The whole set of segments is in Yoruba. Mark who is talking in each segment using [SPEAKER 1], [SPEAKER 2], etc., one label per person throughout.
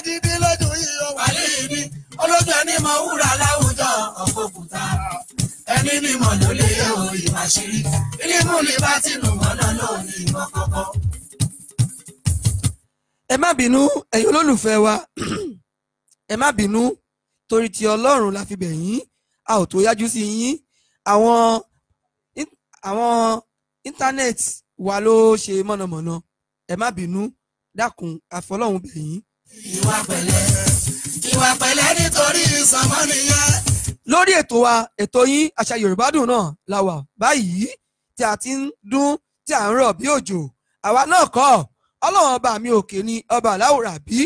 [SPEAKER 1] dídí lójú yíyọ wálé ní olójú ẹni mọ wúrà láwùjọ ọ̀pọ̀ òkúta ẹni mímọ̀ ló lè yẹ o ìwà ṣírí ilé mú ní bá tìǹbù mọ́nà náà ní ìmọ̀ kọ̀ọ̀kan.
[SPEAKER 2] ẹ má bínú ẹ̀yin olólùfẹ́ wa ẹ má bínú torí ti Ọlọ́run la fi bẹ̀ yín a ò tó yájú sí yín àwọn íńtánẹ́ẹ̀tì wa ló ṣe mọ̀nàmọ́ná ẹ má bínú dákun àfọlọ́hún bẹ̀ yín.
[SPEAKER 1] ìwà pẹ̀lẹ́ nítorí ìsọmọ nìyẹn.
[SPEAKER 2] lórí ètò wa ètò yín àṣà Yorùbá dùn náà la wà báyìí tí a ti ń dún tí a ń rọ̀ bí òjò àwa náà kọ́ Ọlọ́run ọba mi òkè ni ọba aláwòrán bí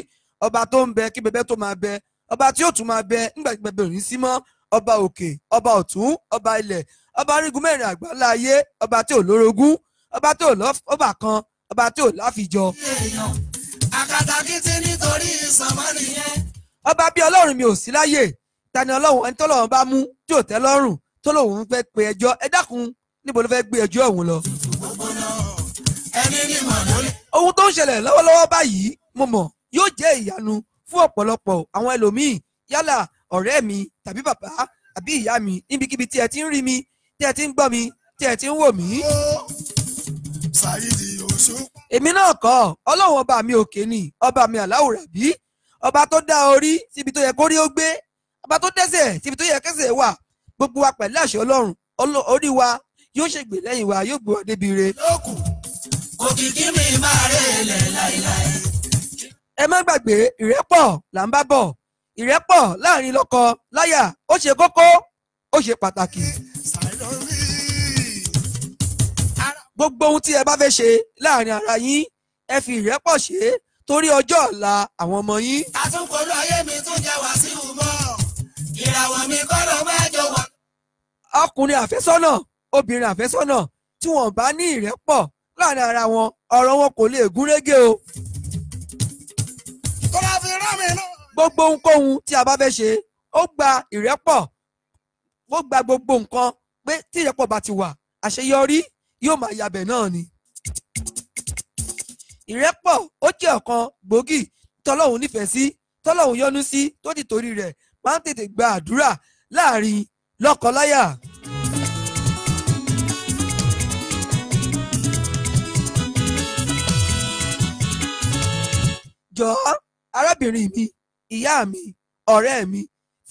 [SPEAKER 2] ọba tó ń bẹ kí bẹbẹ tó máa bẹ ọba tí ó tún máa bẹ nígbà tí bẹbẹ ò ní sí mọ́ ọba òkè ọba ọ̀tún ọba ilẹ̀ ọba arígun mẹ́rin àgbáńlá ayé ọba tí ò lórogún ọba tí ò lọ́ba kan ọba tí ò láfijọ.
[SPEAKER 1] àkàtàkìtì nítorí ìsọmọ nìyẹn.
[SPEAKER 2] ọba bí Ọlọ́run mi ò sí láyè tani Ọlọ́run ẹni tọ́lọ́run bá mú tí ò tẹ́ lọ́rùn tó lóun fẹ́ pe ẹjọ́ ẹ dákun níbo ló fẹ́ gbé ẹjọ́ ọ̀hún lọ. ohun tó ń ṣẹlẹ̀ lọ́wọ́lọ́wọ́ báyìí mo mọ̀ yóò jẹ́ ìyanu fún ọ̀pọ̀lọpọ̀ àwọn ẹlòmíì yálà ọ̀rẹ́ mi tàbí bàbá àbí ìyá mi níbikíbi tí ẹ ti ń rí mi tí ẹ ti ń gbọ́ mi tí ẹ ti ń wò mí. èmi náà kọ́ Ọlọ́run ọba mi òkè ni ọba mi aláwòrán bí ọba tó dá orí síbi tó yẹ kórí ó gbé ọba tó dẹ́sẹ̀ síbi tó yẹ kẹ́sẹ̀ wà gbogbo wa pẹ̀lú àṣẹ Ọlọ́run orí wa yóò ṣègbè lẹ́yìn wa yóò gbé wa débi ire.
[SPEAKER 1] òkìkí mi máa rẹ̀ lẹ̀ láìláì.
[SPEAKER 2] ẹ má gbàgbé ìrẹ́pọ̀ là ń bá bọ̀ ìrẹ́pọ̀ láàrin lọ́kọ láyà ó ṣe kókó ó ṣe pàtàkì. gbogbo ohun tí ẹ bá fẹ́ ṣe láàrin ara yín ẹ fi ìrẹ́pọ̀ ṣe é torí ọjọ́ ọ̀la àwọn ọmọ yín.
[SPEAKER 1] àtúnkọ̀lù ayé mi tún jẹ́ wá sí ìhùmọ́ ìràwọ̀ mi kọ́ ló máa jọ wá.
[SPEAKER 2] ọkùnrin àfẹ́sọ́nà obìnrin àfẹ́sọ́nà tí wọ́n bá ní ìrẹ́pọ̀ láàrin ara wọn ọ̀rọ̀ wọn kò lè gúnrégé o.
[SPEAKER 1] kọ́lá fi rán mi náà.
[SPEAKER 2] gbogbo ohunkóhun tí a bá fẹ́ ṣe ó gba ìrẹ́pọ̀ ó gba gbogbo nǹkan pé tí ìrẹ́pọ̀ bá ti wà àṣeyọrí yóò máa yabẹ̀ náà ni. ìrẹ́pọ̀ ó jẹ́ ọ̀kan gbòógì tọ́lọ́hun nífẹ̀ẹ́ sí tọ́lọ́hun yọ́nú sí tó ti torí rẹ̀ máa ń tètè gba àdúrà láàrin lọ́kọláya. jọ̀ọ́ arábìnrin mi ìyá mi ọ̀rẹ́ mi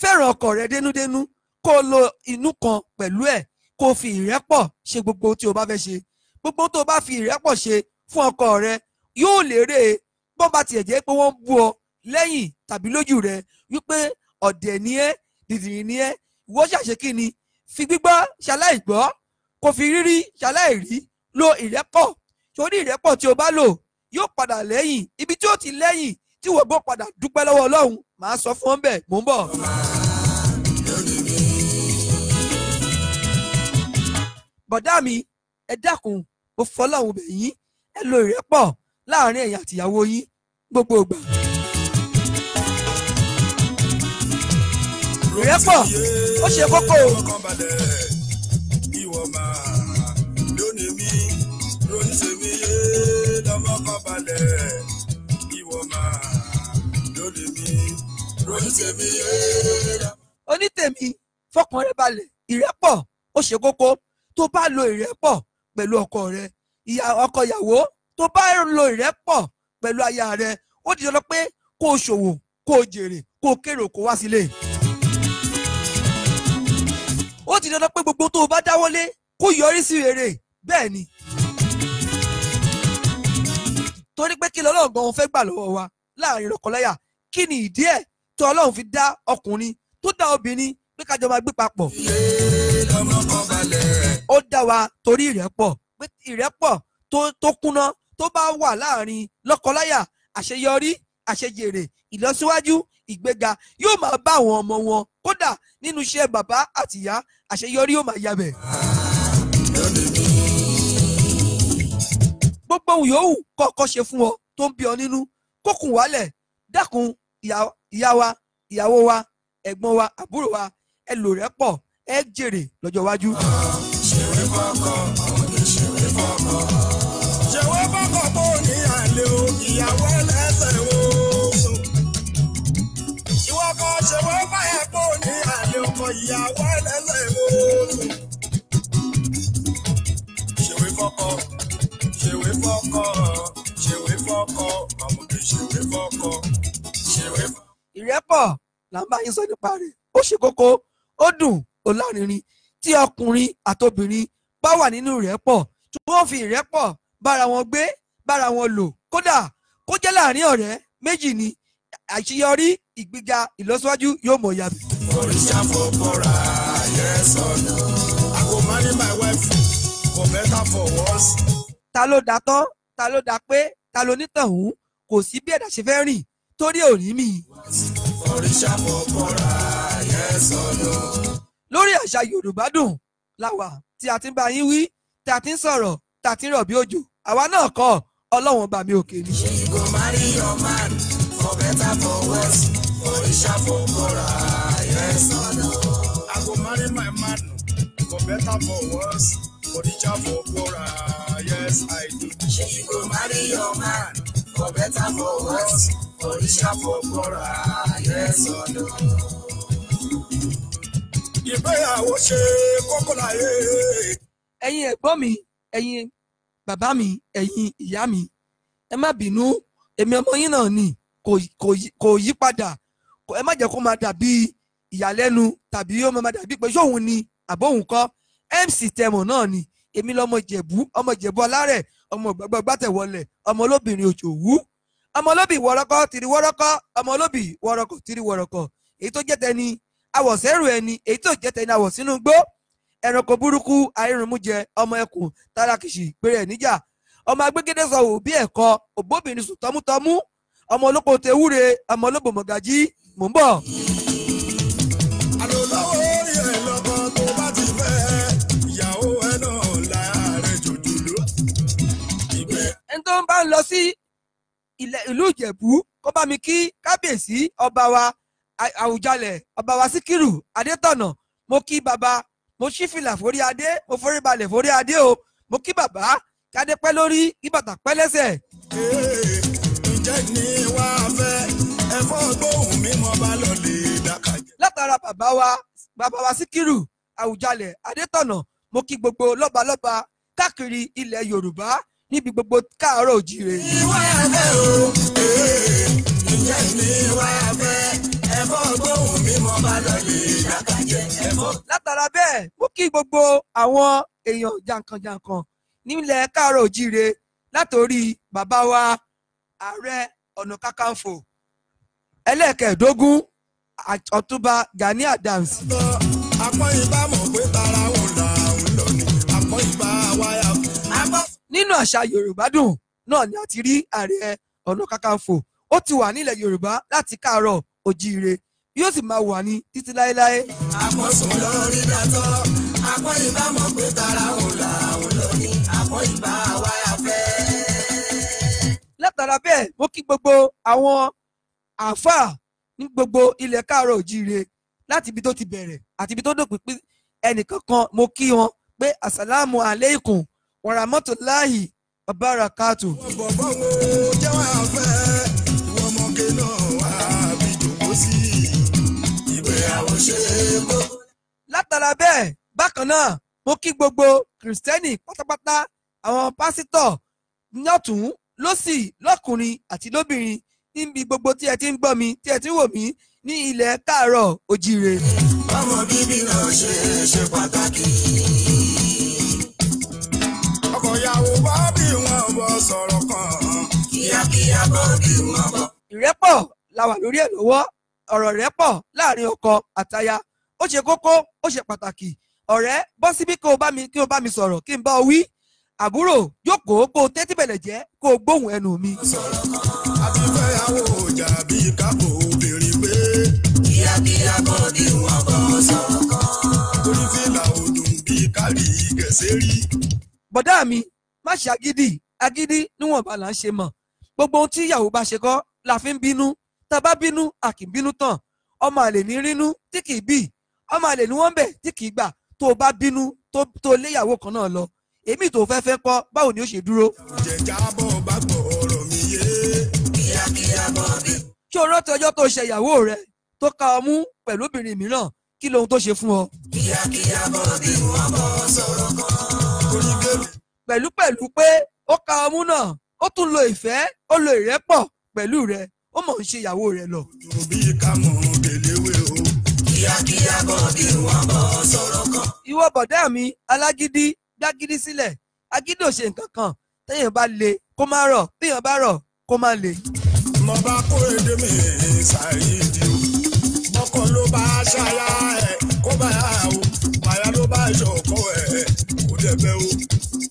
[SPEAKER 2] fẹ́ràn ọkọ rẹ dénúdénú kó o lo inú kan pẹ̀lú ẹ̀ kó o fi ìrẹ́pọ̀ ṣe gbogbo tí o bá fẹ́ ṣe gbogbo tó o bá fi ìrẹ́pọ̀ ṣe fún ọkọ rẹ yóò lérè bó bá tiẹ̀ jẹ́ pé wọ́n bú ọ lẹ́yìn tàbí lójú rẹ wípé ọ̀dẹ̀ ni ẹ́ dìdìrín ni ẹ́ ìwọ ṣàṣe kí ni fi gbígbọ́ ṣaláì gbọ́ kò fi rírí ṣaláì rí lo ìrẹ́pọ̀ torí ìrẹ́pọ̀ tí o bá lò yóò padà lẹ́yìn ibi tí ó ti lẹ́yìn tí wọ́n gbọ́ padà dúpẹ́ lọ́wọ́ Ọlọ́run màá sọ fún ọ́n bẹ́ẹ̀ mò ń bọ̀. bọ̀dá mi ẹ dákun mo fọlọ́run bẹ̀ yín ẹ lo ìrẹ́pọ̀ láàrin ẹ̀yin àtìyàwó yín gbogbo ìgbà. ìrẹ́pọ̀ ó ṣe kókó.
[SPEAKER 3] ìwọ máa lónìí mi ronú ṣe mí yé lọ́mọ kan balẹ̀. ìwọ máa lónìí mi ronú ṣe mí yé.
[SPEAKER 2] onítèmi fọkàn rẹ balẹ̀ ìrẹ́pọ̀ ó ṣe kókó tó bá lo ìrẹ́pọ̀ pẹ̀lú ọkọ rẹ ọkọ ìyàwó tó bá lo ìrẹ́pọ̀ pẹ̀lú aya rẹ ó di dandan pé kó o ṣòwò kó o jèrè kó o kéré kó o wá sílé. ó ti dandan pé gbogbo tó o bá dáwọ́lé kó yọrí sí rere bẹ́ẹ̀ ni. torí pé kí lọ́lọ́run gan-an fẹ́ gbà lọ́wọ́ wa láàrin lọ́kọláya kí ni ìdí ẹ̀ tó Ọlọ́run fi dá ọkùnrin tó dá obìnrin pé kájọ máa gbé papọ̀. ó dá wa torí ìrẹ́pọ̀ pé ìrẹ́pọ̀ tó kúnná tó bá wà láàrin lọ́kọláya àṣeyọrí àṣejèrè ìlọsíwájú ìgbéga yóò máa bá àwọn ọmọ wọn kódà nínú iṣẹ́ bàbá àtìyá àṣeyọrí yóò máa yabẹ̀. gbogbo ohun yòówù kọ́kọ́ ṣe fún ọ tó ń bí ọ nínú kókùn wálẹ̀ dákun ìyá wa ìyàwó wa ẹ̀gbọ́n wa àbúrò wa ẹ lò rẹ́pọ̀ ẹ jèrè lọ́jọ́ iwájú.
[SPEAKER 3] ṣèwé fọ́kọ ọ̀dẹ ṣèwé fọ́kọ. ṣèwé fọ́kọ bó ní àlè o ìyàwó ẹlẹ́sẹ̀ o. fọ́kọ ṣèwé fọ́kọ àmọ̀dé ṣèwé fọ́kọ ṣèwé fọ́kọ.
[SPEAKER 2] ìrẹ́pọ̀ là ń bá yín sọ nípa rẹ̀ ó ṣe kókó ó dùn ó lárinrin tí ọkùnrin àtobìnrin bá wà nínú ìrẹ́pọ̀ tí wọ́n fi ìrẹ́pọ̀ bára wọn gbé bára wọn lò kódà kó jẹ́ láàrin ọ̀rẹ́ méjì ni àṣeyọrí ìgbéga ìlọsíwájú yóò mọ̀ yàbí.
[SPEAKER 3] òrìṣà fòkòrà yes or no. I go marry my wife for better for worse.
[SPEAKER 2] ta ló da tán ta ló da pé ta ló nítàhún kò sí bí ẹ̀dá ṣe fẹ́ rìn torí òní mi.
[SPEAKER 3] òrìṣà fòkòrà yes or no.
[SPEAKER 2] lórí àṣà Yorùbá dùn láwà tí a ti ń bá yín wí tí a ti ń sọ̀rọ̀ tí a ti ń rọ̀ bí òjò àwa náà kọ́ Ọlọ́run ọba mi òkè ni.
[SPEAKER 3] You go marry your man for better for worse. Òrìṣà fòkòrà yes or no. I go marry my man for better for worse. Òrìṣà fòkòrà yes I do. You go marry your man for better for worse. Òrìṣà fòkòrà yes or no. Ìgbéyàwó ṣe kókó láyé.
[SPEAKER 2] ẹ̀yin ẹ̀gbọ́n mi ẹ̀yin bàbá mi ẹ̀yin ìyá mi ẹ má bínú èmi ọmọ yín náà ni kò yí padà ẹ má jẹ́ kó máa dàbí ìyàlẹ́nu tàbí ó máa dàbí pé ṣóhun ni àbóhun kọ́ MC Tẹmọ̀ náà ni èmi lọmọ Ìjẹ̀bú alárẹ̀ ọmọ gbàgbọ́ gbàtẹ̀wọlẹ̀ ọmọ olóbìnrin òjòwú ọmọ olóbì wọ́rọ́kọ́ tìrì wọ́rọ́kọ́ ọmọ olóbì wọ́rọ́kọ́ tìrì wọ́rọ́kọ́ èyí tó jẹ́ tẹni awọ̀sẹ́rù ẹni èyí tó jẹ́ tẹni awọ̀ sínú gbó ẹranko burúkú ayérùnmújẹ ọmọ ẹkùn tálákìṣì péré níjà ọmọ agbégédé sọ òbí ẹ̀kọ́ òbóbìnrin sùn tọ́mútọ́mú ọmọ olóko tewúre ọmọ olóbò mọ̀gájí mò ń bọ̀.
[SPEAKER 3] àlòlọ́wọ́ yẹ lọ́kọ tó bá ti fẹ́ ìyàwó ẹ náà láàárẹ̀ jòjòló.
[SPEAKER 2] ẹni tó ń bá ń lọ sí ìlú Ìjẹ̀bú kó bá mi kí kábíyèsí ọba wa Àwùjalẹ̀ ọba wa Síkírù Adétọ̀nà mo kí bàbá mo ṣí fìlà forí adé mo forí balẹ̀ forí adé o mo kí bàbá kádé pẹ́ lórí kí bàtà pẹ́ lẹ́sẹ̀.
[SPEAKER 3] ǹjẹ́ ní wàá fẹ́ ẹ̀fọ́ gbóhùn mímọ́ bá lọ lè dákàjẹ́.
[SPEAKER 2] látara bàbá wa Síkírù Àwùjalẹ̀ Adétọ̀nà mo kí gbogbo lọ́balọ́ba káàkiri ilẹ̀ Yorùbá níbi gbogbo káàárọ̀ òjíire.
[SPEAKER 3] ìwà ẹ̀fẹ́ o ǹjẹ́ ní wàá fẹ́ ẹ̀fọ́ gbóhùn mímọ́ bá lọ lè dákàjẹ́ ẹ̀fọ́.
[SPEAKER 2] látara bẹ́ẹ̀ mo kí gbogbo àwọn èèyàn jàǹkànjàǹkàn nílẹ̀ káàárọ̀ òjíire látòrí bàbá wa Ààrẹ Ọ̀nà Kakanfò ẹlẹ́ẹ̀kẹ́ẹ̀dógún Ọ̀túnba Gani Adams.
[SPEAKER 3] àpọ́n ìbá mọ̀ pé tara òun làwọn lọ ní àpọ́n ìbá wáyà.
[SPEAKER 2] nínú àṣà Yorùbá dùn náà ni a ti rí Ààrẹ Ọ̀nà Kakanfò ó ti wà nílẹ̀ Yorùbá láti káàárọ̀ òjíire yóò sì máa wà ní títí láéláé.
[SPEAKER 3] àpọ̀sùn lórí dátọ́ àpọ́n ìbá mọ̀ pé tara òun làwọn lọ ní àpọ́n ìbá wáyà fẹ́.
[SPEAKER 2] látara bẹ́ẹ̀ mo kí gbogbo àwọn àáfàá ní gbogbo ilẹ̀ káàárọ̀ òjíire láti ibi tó ti bẹ̀rẹ̀ àti ibi tó dópin pé ẹnìkankan mo kí wọn pé àsàlámù aleikum wàràmọ́tòláhì ọ̀bárakàtù.
[SPEAKER 3] bọ̀bọ̀ wo jẹ́wọ́ àfẹ́ ìwọ ọmọge náà wà bí jòkó sí ìgbéyàwó ṣe kó.
[SPEAKER 2] látara bẹ́ẹ̀ bákan náà mo kí gbogbo kìrìsìtẹ́nì pátápátá àwọn pásítọ̀ lọ́tùn lósì lọ́kùnrin àti lóbìnrin níbi gbogbo tí ẹ ti ń gbọ́ mi tí ẹ ti ń wò mí ní ilẹ̀ káàárọ̀ òjíire.
[SPEAKER 3] ọmọ bíbí náà ṣe pàtàkì. ọkọ ìyàwó bá bí wọn bọ sọ̀rọ̀ kan kíákíá bọ́ bí wọn bọ.
[SPEAKER 2] ìrẹ́pọ̀ la wà lórí ẹ̀ lọ́wọ́ ọ̀rọ̀ rẹ́pọ̀ láàrin ọkọ àtaya ó ṣe kókó ó ṣe pàtàkì ọ̀rẹ́ bọ́ síbí kí o bá mi sọ̀rọ̀ kí n bá ọ wí àbúrò jókòó kó o tẹ́tí bẹ̀lẹ̀ jẹ́ kó o gbóhùn ẹnu mi.
[SPEAKER 3] sọ̀rọ̀ kan àti fẹ́yàwó ọjà bíi kápò obìnrin pé kíákíá bọ́ bí wọn bọ sọ̀rọ̀ kan. torí fìlà òdùn bíi kárí gẹ̀ẹ́sẹ̀ rí.
[SPEAKER 2] bọ̀dá mi má ṣe agídí níwọ̀nba là ń ṣe mọ̀ gbogbo ohun tí ìyàwó bá ṣe kọ́ la fi ń bínú tá a bá bínú a kì í bínú tán ọmọ àlè ní rínú tí kì í bì ọmọ àlè ní wọ́n bẹ̀ tí kì í gbà tó o bá bínú tó léyàwó kan náà lọ èmi tó fẹ́ kọ́ báwo ni ó ṣe dúró.
[SPEAKER 3] jẹjà bọ̀ bá gbọ́ ọ̀rọ̀ mi yé kíákíá bọ̀ bí.
[SPEAKER 2] ṣé o rántí ọjọ́ tó ṣe ìyàwó rẹ tó ká ọ mú pẹ̀lú obìnrin mìíràn kí lohun tó ṣe fún ọ.
[SPEAKER 3] kíákíá bọ̀ bí wọ́n bọ̀ sọ̀rọ̀ kan.
[SPEAKER 2] pẹ̀lú pé ó ka ọmú náà ó tún lo ìfẹ́ ó lo ìrẹ́pọ̀ pẹ̀lú rẹ̀ ó mọ̀ ń ṣe ìyàwó rẹ̀ lọ.
[SPEAKER 3] òbí ká mọ̀ gèléwé o. kíákíá bọ̀ bí wọ́n bọ̀ sọ̀rọ̀ kan.
[SPEAKER 2] ìwọ bọ̀dá mi alágídí gbágídí sílẹ̀ agídí ò ṣe nǹkan kan téèyàn bá le kó má rọ̀ téèyàn bá rọ̀ kó má le.
[SPEAKER 3] mo bá kó èdè mi ṣàyídì o. ọkọ ló bá ṣáyà ẹ kó bá yà o. bàyà ló bá ṣọkọ ẹ kó dẹbẹ o.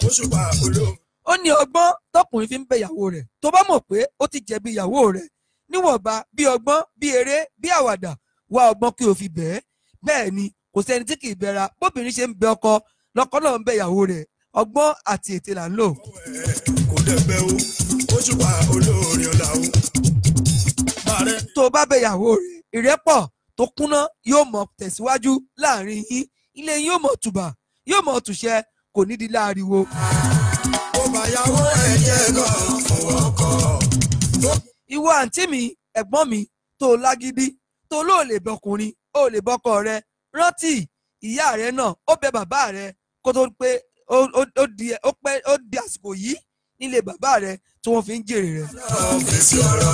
[SPEAKER 3] ó ṣùgbọ́n olóhùn.
[SPEAKER 2] ó ní ọgbọ́n tọkùnrin fi ń bẹ ìyàwó rẹ̀ tó bá mọ̀ pé ó ti jẹ̀bi ìyàwó rẹ̀ níwọ̀nba bí ọgbọ́n bí eré bí àwàdà wá ọgbọ́n kí o fi bẹ̀ẹ́ bẹ́ẹ̀ ni kò sẹ́ni tí kì í bẹ̀ra bóbìnrin ṣe ń bẹ ọkọ lọ́kọ náà ń bẹ ìyàwó rẹ̀ ọgbọ́n àti ètè là ń lò.
[SPEAKER 3] kò dẹbẹ o ó ṣùgbọ́n olórin ọ̀la o.
[SPEAKER 2] tó o bá bẹ ìyàwó rẹ̀ ìrẹ́pọ̀ tó kúnná yóò mọ̀ tẹ̀síwájú láàrin yín ilé yín yóò mọ̀ tùbà yóò mọ̀ tùṣẹ́ kò ní di láriwo.
[SPEAKER 3] ó bá yàwó ẹ̀ jẹ́ gan fún ọkọ.
[SPEAKER 2] ìwọ àǹtí mi ẹ̀gbọ́n mi tó lágídí tó lóò lè bọkùnrin ó lè bọkọ rẹ rántí ìyá rẹ náà ó bẹ bàbá rẹ kó tó pé ó di àsìkò yìí nílé bàbá rẹ tí wọ́n fi ń jèrè rẹ.
[SPEAKER 3] fèsì ọ̀rọ̀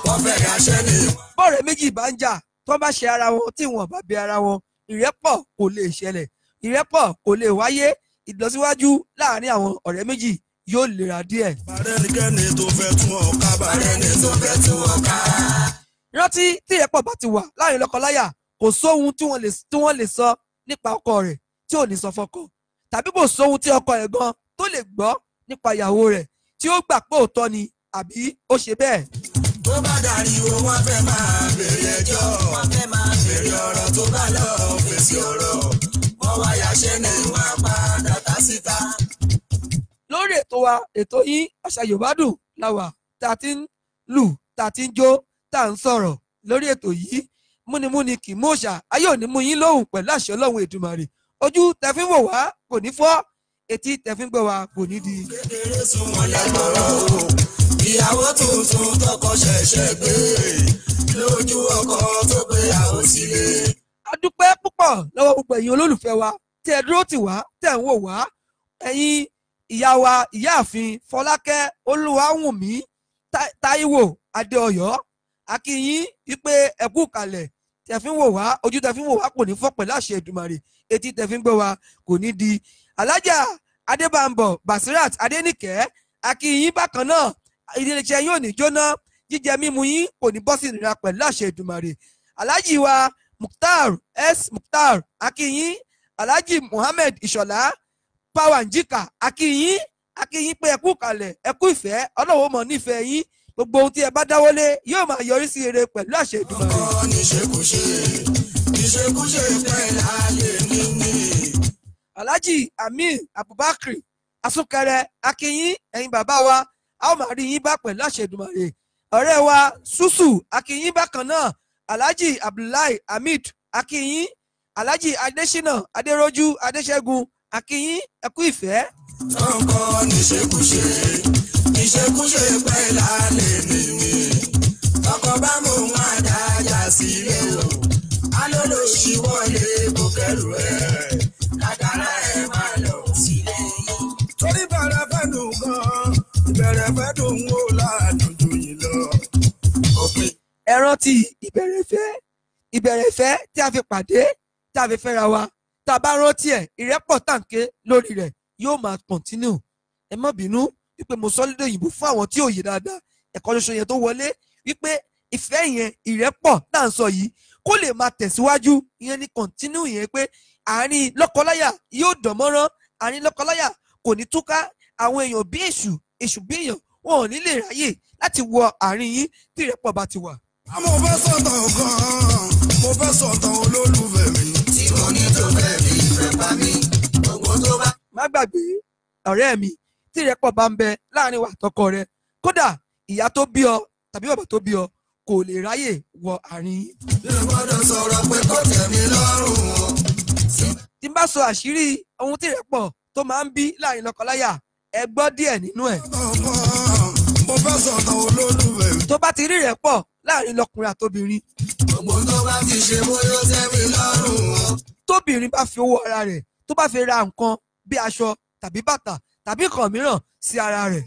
[SPEAKER 3] wọ́n fẹ́ yàṣẹ́ ni.
[SPEAKER 2] bọ́ọ̀rẹ́ méjì bá ń jà tó bá ṣe ara wọn tí wọn bá bẹ ara wọn ìrẹ́pọ̀ kò lè ṣẹlẹ̀ ìrẹ́pọ̀ kò lè wáyé ìlọsíwájú láàrin àwọn ọ̀rẹ́ méjì yóò lera díẹ̀.
[SPEAKER 3] bàrẹ́nikẹ́ni tó fẹ́ tún ọ̀ka bàrẹ́ni tó fẹ́ tún ọ̀ka.
[SPEAKER 2] rántí tí ìrẹ́pọ̀ bá ti wà láàrin lọ́kọláya kò sóhun tí wọ́n lè sọ nípa ọkọ rẹ̀ tí ò ní sọ fọ́kọ tàbí kò sóhun tí ọkọ rẹ̀ gan tó lè gbọ́ nípa ìyàwó rẹ̀ tí ó gbà pé òótọ́ ni àbí ó ṣe bẹ́ẹ̀.
[SPEAKER 3] tó bá dàríwó wọ́n fẹ́ máa béèrè ẹjọ́ wọ́n fẹ́ máa béèrè ọ̀rọ̀ tó bá lọ fèsì ọ̀rọ̀ wọ́n wá yàṣẹ́ ni wọ́n á padà tá síta.
[SPEAKER 2] lórí ètò wa ètò yín àṣà Yorùbá dùn láwà tá a ti ń lù tá a ti ń jó tá a ń sọ̀rọ̀ lórí ètò yìí múnimúni kì í mú òòṣà ayé òní mú yín lóhùn pẹ̀lú àṣẹ Ọlọ́run Èdùmàrè ojú tẹ̀fín wò wá kò ní fọ́ etí tẹ̀fín gbọ́ wá kò ní di.
[SPEAKER 3] kékeré sún wọn lẹ́gbọ̀rọ̀ o ìyàwó tuntun tọkọ ṣẹ̀ṣẹ̀ gbé lójú ọkọ tó gbéyàwó sílé.
[SPEAKER 2] a dúpẹ́ púpọ̀ lọ́wọ́ gbogbo ẹ̀yin olólùfẹ́ wa tẹ́ ẹ dúró tì wá tẹ́ ẹ ń wò wá ẹ̀yin ìyá wa ìyáàfin Fọlákẹ́ Olúwawùnmí Táíwò Adéọyọ̀ akínyín wípé ẹ kú kalẹ̀ tẹ̀fín wò wá ojú tẹ̀fín wò wá kò ní fọ́ pẹ̀lú àṣẹ Èdùmàrè etí tẹ̀fín gbọ́ wá kò ní di. Alájà Adébámbọ̀ Basirat Adéníkẹ́ akínyín bákan náà iléeṣẹ́ yín ò ní jóná jíjẹ mímu yín kò ní bọ́ sí ìnira pẹ̀lú àṣẹ Èdùmàrè. Alájì wa Mukhtar Mukhtar akínyín Alájì Muhammed Ìṣọ̀lá Pàwàǹjìkà akínyín pé ẹ kú kalẹ̀ ẹ kú ìfẹ́ Ọlọ́run mọ̀ nífẹ̀ẹ́ yín gbogbo ohun tí ẹ bá dáwọ́lé yóò máa yọrí sí rere pẹ̀lú àṣẹ Èdùmàrè.
[SPEAKER 3] ọkọ níṣekúṣe pẹ́ láàyè níní.
[SPEAKER 2] Alhaji Amir Abubakar Asúnkẹrẹ akínyín ẹ̀yin bàbá wa a ó máa rí yín bá pẹ̀lú àṣẹ Èdùmàrè. ọ̀rẹ́ wa Susu akínyín bákan náà Alhaji Abdullahi Hamid akínyín Alhaji Adesina Adéròjú Adéṣẹ́gun akínyín ẹ kú ìfẹ́.
[SPEAKER 3] ọkọ níṣekúṣe pẹ́ láàyè níní. ọkọ bá mú wọn dájà sílé o alólòsí wọlé kò kẹrù ẹ̀ látara ẹ̀ máa lọ sílé yìí. torí bẹ̀rẹ̀ fẹ́ dùn gan ìbẹ̀rẹ̀ fẹ́ dùn ó ládùn jù yìí lọ.
[SPEAKER 2] ẹ rántí ìbẹ̀rẹ̀ ìfẹ́ tí a fi pàdé tí a fi fẹ́ra wa tá a bá rántí ẹ̀ ìrẹ́pọ̀ tàǹké lórí rẹ̀ yóò máa kọ̀ntínú. ẹ má bínú wípé mo sọ lédè òyìnbó fún àwọn tí ò yé dáadáa ẹ̀kọ́ ṣoṣo yẹn tó wọlé wípé ìfẹ́ yẹn ìrẹ́pọ̀ tá à ń sọ yìí kó lè máa tẹ̀síwájú ìyẹn ní kọ̀ntínú yẹn pé àárín lọ́kọláya yóò dán mọ́rán àárín lọ́kọláya kò ní túká àwọn èèyàn bí èṣù bí èèyàn wọn ò ní lè ráyè láti wọ àárín yín tí ìrẹ́pọ̀ bá ti wà.
[SPEAKER 3] mo fẹ́ sọ̀tàn gan-an mo fẹ́ sọ̀tàn olólùfẹ́ mi. tí mo ní tó fẹ́ fi ìfẹ́ pa mí gbogbo tó bá.
[SPEAKER 2] má gbàgbé ọ̀rẹ́ mi tí ìrẹ́pọ̀ bá ń bẹ láàrin wa àtọkọ rẹ kódà ìyá tó bí ọ tàbí bàbá tó bí ọ kò lè ráyè wọ àárín.
[SPEAKER 3] mi ò gbọ́dọ̀ sọ̀rọ̀ pé kò tẹ́ mi lọ́rùn o.
[SPEAKER 2] tí n bá sọ àṣírí ohun tí ìrẹ́pọ̀ tó máa ń bí láàrin lọ́kọláya ẹ gbọ́ díẹ̀ nínú ẹ̀.
[SPEAKER 3] mo fẹ́ sọ̀tàn olólùfẹ́ mi.
[SPEAKER 2] tó bá ti rí ìrẹ́pọ̀ láàrin lọ́kùnrin àtobìnrin.
[SPEAKER 3] gbogbo tó bá ti ṣe bóyá ó tẹ́ mi lọ́rùn o.
[SPEAKER 2] tóbìnrin bá fi owó ara rẹ̀ tó bá fi ra nǹkan bí aṣọ tàbí bàtà tàbí nǹkan mìíràn sí ara rẹ̀.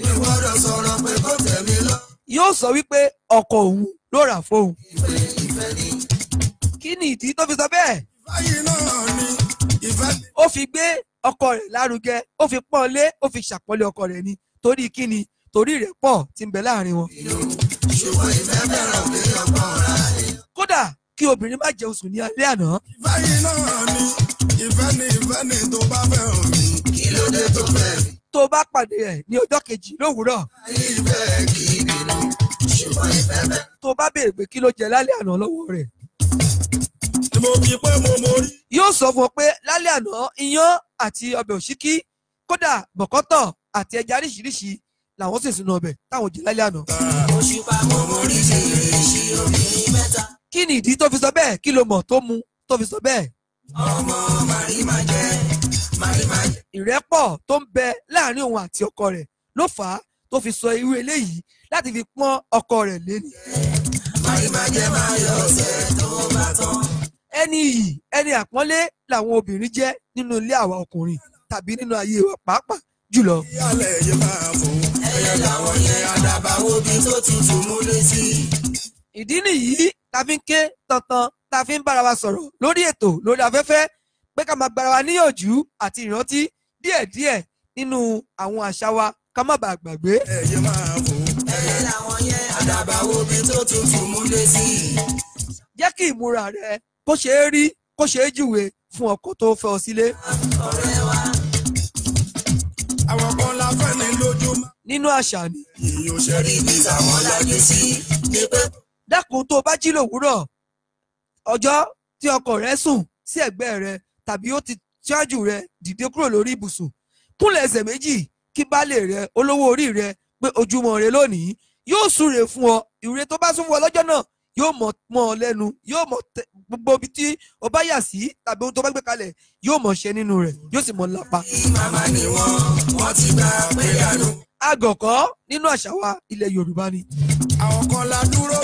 [SPEAKER 1] ìgbọ́dọ̀ sọ̀rọ̀ pé kó tẹ̀mí lọ.
[SPEAKER 2] Yóò sọ wípé ọkọ òun ló rà fóun.
[SPEAKER 1] ìfẹ́ ni.
[SPEAKER 2] Kí ni ìdí tó fi sọ bẹ́ẹ̀?
[SPEAKER 3] báyìí náà ni ìfẹ́ ni.
[SPEAKER 2] Ó fi gbé ọkọ rẹ̀ lárugẹ, ó fi pọ́n lé, ó fi ṣàpọ́nlé ọkọ rẹ̀ ni. Torí kí ni? Torí ìrẹ́pọ̀ tí ń bẹ láàrin wọn.
[SPEAKER 1] ṣùgbọ́n ìfẹ́ fẹ́ràn pé ọgbọ́n ra ẹ̀.
[SPEAKER 2] Kódà kí obìnrin má jẹun sùn ní alẹ́ àná.
[SPEAKER 3] báyìí náà ni ìfẹ́ ni tó bá fẹ́ràn mi.
[SPEAKER 1] kí ló dé tó fẹ́ mi.
[SPEAKER 2] Tó bá pàdé ẹ̀ ní ọjọ́ kejì lówùúrọ̀.
[SPEAKER 1] ìfẹ́ kì í bínú. ṣùgbọ́n ìfẹ́ fẹ́.
[SPEAKER 2] Tó bá béèrè pé kí ló jẹ lálẹ́ àná lọ́wọ́ rẹ̀.
[SPEAKER 3] ni mo fi pé mo mórí.
[SPEAKER 2] Yóò sọ fún ọ pé lálẹ́ àná iyán àti ọbẹ̀ òṣíkí, kódà bọ̀kọ́tọ̀ àti ẹja oríṣiríṣi làwọn sì sínú ọbẹ̀ táwọn jẹ lálẹ́ àná.
[SPEAKER 1] òṣùpá mo mórí ṣe ìrìnsì obìnrin mẹ́ta.
[SPEAKER 2] Kí ni ìdí tó fi sọ bẹ́ẹ̀? Kí ló mọ̀ tó mu tó fi sọ bẹ́ẹ̀?
[SPEAKER 1] ọmọ màrí máa jẹ màrí máa jẹ.
[SPEAKER 2] Ìrẹ́pọ̀ tó ń bẹ láàrin òun àti ọkọ rẹ̀ ló fà á tó fi sọ irú eléyìí láti fi pọ́n ọkọ rẹ̀ léni.
[SPEAKER 1] màrí máa jẹ máa yọ ọ̀sẹ̀ tó bá tán.
[SPEAKER 2] Ẹni iyì, ẹni àpọ́nlé làwọn obìnrin jẹ́ nínú ilé àwa ọkùnrin tàbí nínú ayé wa pàápàá jùlọ.
[SPEAKER 3] ìyálẹ̀ yẹ máa fò.
[SPEAKER 1] ẹyẹ làwọn yẹn àdàbàwò bí tó tutù múlẹ̀ sí.
[SPEAKER 2] Ìdí nìyí ta fi ń ké tantan ta fi ń bára wa sọ̀rọ̀ lórí ètò lórí afẹ́fẹ́ pé ká máa gbára wa níyànjú àti ìrántí díẹ̀díẹ̀ nínú àwọn àṣà wa ká má bàa gbàgbé.
[SPEAKER 3] ẹyẹ máa fò.
[SPEAKER 1] ẹyẹ làwọn yẹn àdàbàwò bí tó tutù múlẹ̀ sí.
[SPEAKER 2] Jẹ́ kí ìmúra rẹ kó ṣe é rí kó ṣe é júwe fún ọkọ tó fẹ́ ọ sílé.
[SPEAKER 1] ọ̀rẹ́ wa.
[SPEAKER 3] àwọn kan la fẹ́ ní lójú.
[SPEAKER 2] Nínú àṣà ni.
[SPEAKER 3] ìyìn ò ṣe rí
[SPEAKER 1] ibi táwọn lajú sí ni pé.
[SPEAKER 2] Dákun tó bá jí lòwúrọ̀ ọjọ́ tí ọkọ rẹ sùn sí ẹ̀gbẹ́ rẹ tàbí ó ti ṣáájú rẹ dìde kúrò lórí ibùsùn, kúnlẹ̀ ẹsẹ̀ méjì kí baálé rẹ olówó orí rẹ pé ojúmọ́ rẹ lónìí yóò súre fún ọ. Ìre tó bá sún fún ọ lọ́jọ́ náà yóò mọ̀ ọ lẹ́nu, yóò mọ̀ gbogbo ibi tí o bá yà sí tàbí ohun tó bá gbé kalẹ̀ yóò mọ̀ ṣe nínú rẹ̀, yóò sì mọ̀ lápá.
[SPEAKER 1] màmá ni wọ́n ti gbà pé dànù.
[SPEAKER 2] Àgọ̀kọ́ nínú àṣà wa ilẹ̀ Yorùbá ni.
[SPEAKER 3] àwọn kan la dúró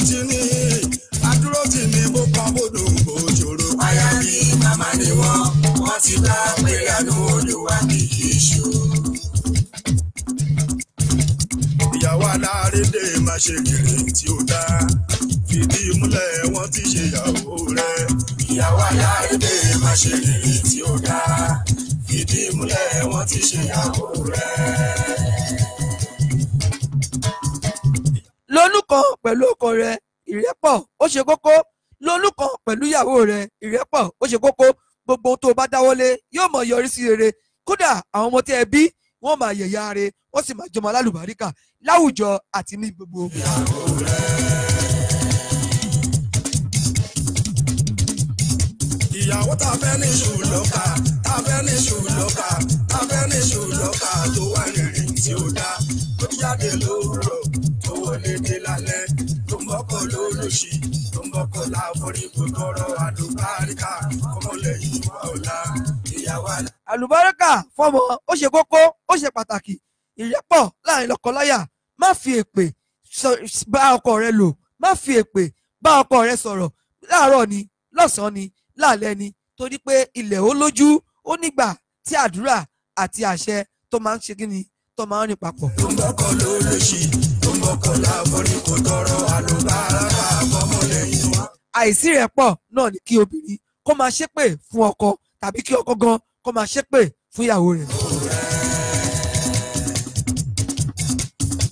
[SPEAKER 3] tì ní bó kan bódò òjòrò.
[SPEAKER 1] Aya bí màmá ni wọ́n ti gbà pé dànù Olúwa kì í ṣú.
[SPEAKER 3] ìyàwó alárédè máa ṣe kiri tí ó dá fìdí múlẹ̀ wọ́n ti ṣe ìyàwó rẹ̀.
[SPEAKER 1] ìyàwó alárédè máa ṣe kiri tí ó dá
[SPEAKER 3] fìdí múlẹ̀ wọ́n ti ṣe ìyàwó rẹ̀.
[SPEAKER 2] Lónú kan pẹ̀lú ọkọ rẹ ìrẹ́pọ̀ ó ṣe kókó. Lónú kan pẹ̀lú ìyàwó rẹ ìrẹ́pọ̀ ó ṣe kókó. Gbogbo ohun tó bá dáwọ́lé yóò mọ̀ yọrí sí rere. Kódà àwọn ọmọ tí ẹ bí wọ́n máa yẹ̀yà re wọ́n sì máa jọmọ alálùbáríkà láwùjọ àti ní gbogbo.
[SPEAKER 3] ìyàwó tá a fẹ́ ní ṣùlọ́kà tá a fẹ́ ní ṣùlọ́kà tá a fẹ́ ní ṣùlọ́kà tó wà nírìn tí ó dá tó jáde lówùrọ̀ tó wọlé dé lálẹ́ tó ń bọ́kọ̀ lólùṣì tó ń bọ́kọ̀ láforí kò tọrọ àdùbáríkà ọmọlẹ́yìn wa ọ̀la ìyàwó àlá.
[SPEAKER 2] Àlùbáríkà fọmọ ó ṣe kókó ó ṣe pàtàkì. Ìrẹ́pọ̀ láàrin lọ́kọláya, má fi èpè bá ọkọ rẹ lò, má fi èpè bá ọkọ rẹ sọ̀rọ̀ láàárọ̀ ni lọ́sàn-án ni lálẹ́ ni, torí pé ilẹ̀ ó lójú ó nígbà tí àdúrà àti àṣẹ tó máa ń ṣe kí ni tó máa ń rìn papọ̀.
[SPEAKER 3] tó ń bọ́kọ̀ lólùṣì tó ń bọ́kọ̀ láforí kò tọrọ àdùbáríkà ọmọlẹ́yìn wa.
[SPEAKER 2] Àìsí ìrẹ́pọ̀ náà ni kí obìnrin kó máa ṣépè fún ọkọ tàbí kí ọkọ gan kó máa ṣépè fún ìyàwó rẹ̀.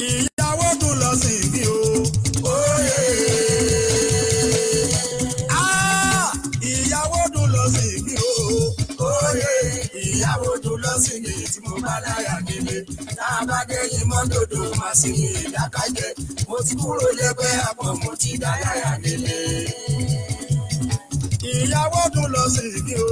[SPEAKER 3] ìyàwó dùn lọ sí ibi o. ìyàwó dùn lọ sí ibi o.
[SPEAKER 1] ìyàwó tó lọ sí mi tí mo bá láyà nílé tá a bá dé yìí mọ́tòdò máa sì ní ìdákájẹ́ mo ti kúrò lẹ́gbẹ́ àpọ̀ mo ti dá láyà nílé.
[SPEAKER 3] ìyàwó dùn lọ sí ibi o.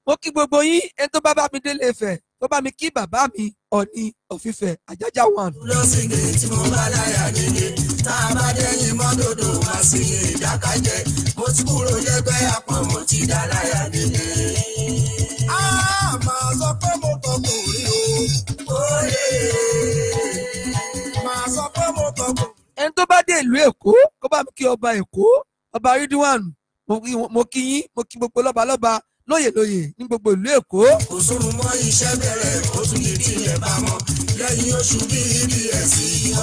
[SPEAKER 2] Mo kí gbogbo yín ẹni tó bá bá mi délé Ifẹ̀ tó bá mi kí bàbá mi Ọ̀ọ̀ni of Ifẹ̀ Àjájá 1.
[SPEAKER 1] lọ sí mi tí mo bá láyà nílé tá a bá dé yìí mọ́tòdò máa sì ní ìdákájẹ́ mo ti kúrò lẹ́gbẹ́ àpọ̀ mo ti dá láyà nílé.
[SPEAKER 3] máa sọ pé mo tọkùnrin o. máa sọ pé mo tọkùnrin.
[SPEAKER 2] Ẹni tó bá dé ìlú Èkó kó bá mi kí ọba Èkó ọba Ridwan. Mo kí yín, mo kí gbogbo lọ́balọ́ba lóyèlóyè ní gbogbo ìlú Èkó.
[SPEAKER 3] kò sórun mọ́ iṣẹ́ bẹ̀rẹ̀ ó tún di tilẹ̀ bá mọ́ lẹ́yìn oṣù bíi bs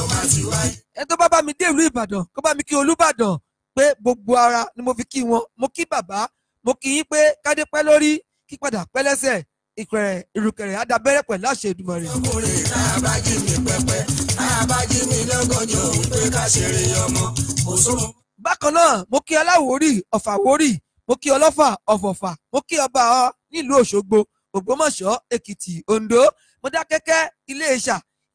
[SPEAKER 3] ọmọ àti wáyé.
[SPEAKER 2] ẹ tó bá mi dé ìlú Ìbàdàn kó bá mi kí Olúbàdàn pé gbogbo ara ni mo fi kí wọn. mo kí bàbá, mo kí yín pé kádé pẹ́ lórí kí padà pẹ́ lẹ́sẹ̀, ìrùkẹ̀rẹ̀ àdàbẹ́rẹ́ pẹ̀lú àṣẹ Èdùmàrè.
[SPEAKER 3] ọkùnrin tá a bá jí mi pẹpẹ tá a bá jí mi lọ́gọ́jọ́ pé ká ṣeré ọmọ kò sórun.
[SPEAKER 2] bákan náà mo kí Aláwórì Ọ̀fàwórì, mo kí Ọlọ́fà Ọ̀fọ̀fà, mo kí ọba nílùú Òṣogbo, Ògbómọ̀ṣọ́, Èkìtì, Oǹdó, Mọdákẹ́kẹ́,